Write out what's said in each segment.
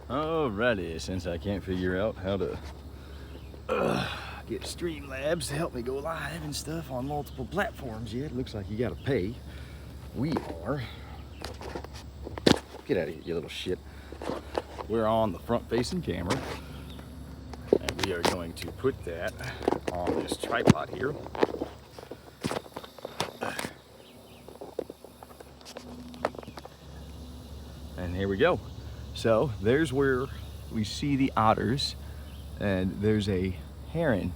Alrighty, since I can't figure out how to get Streamlabs to help me go live and stuff on multiple platforms yet, looks like you gotta pay. We are, get out of here, you little shit. We're on the front-facing camera, and we are going to put that on this tripod here. And here we go. So there's where we see the otters, and there's a heron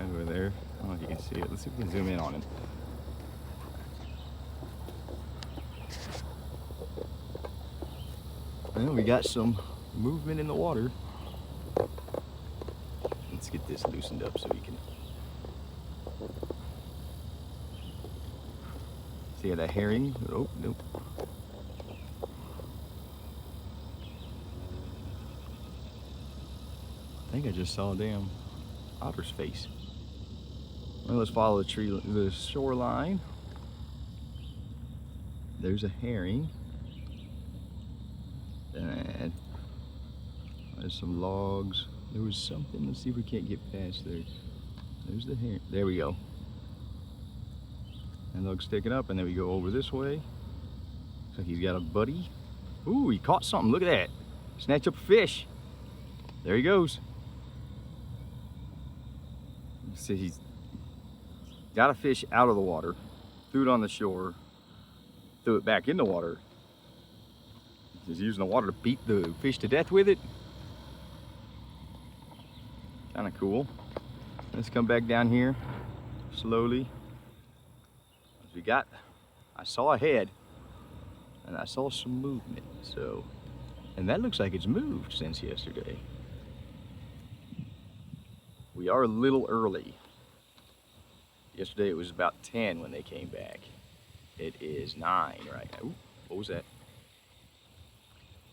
over there. I don't know if you can see it. Let's see if we can zoom in on him. Well, we got some movement in the water. Let's get this loosened up so we can see that herring. Oh, nope. I think I just saw a damn otter's face. Well, let's follow the shoreline. There's a herring. And there's some logs. There was something. Let's see if we can't get past there. There's the herring. There we go. And log sticking up, and then we go over this way. So he's got a buddy. Ooh, he caught something. Look at that. Snatch up a fish. There he goes. See, he's got a fish out of the water, threw it on the shore, threw it back in the water. He's using the water to beat the fish to death with it. Kind of cool. Let's come back down here slowly. I saw a head and I saw some movement. So, and that looks like it's moved since yesterday. We are a little early. Yesterday it was about 10 when they came back. It is 9 right now. Ooh, what was that?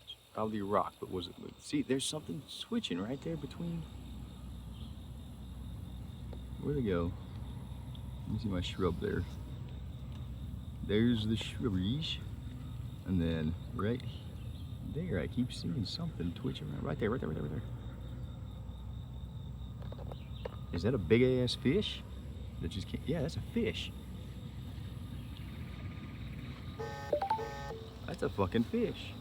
It's probably a rock, but was it? See, there's something switching right there between. Where'd it go? Let me see my shrub there. There's the shrubberies. And then right there, I keep seeing something twitching right there, right there, right there, right there. Is that a big ass fish? That just can't, yeah, that's a fish. That's a fucking fish.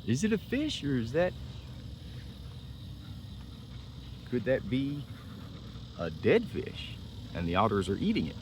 Is it a fish or is that, could that be a dead fish and the otters are eating it?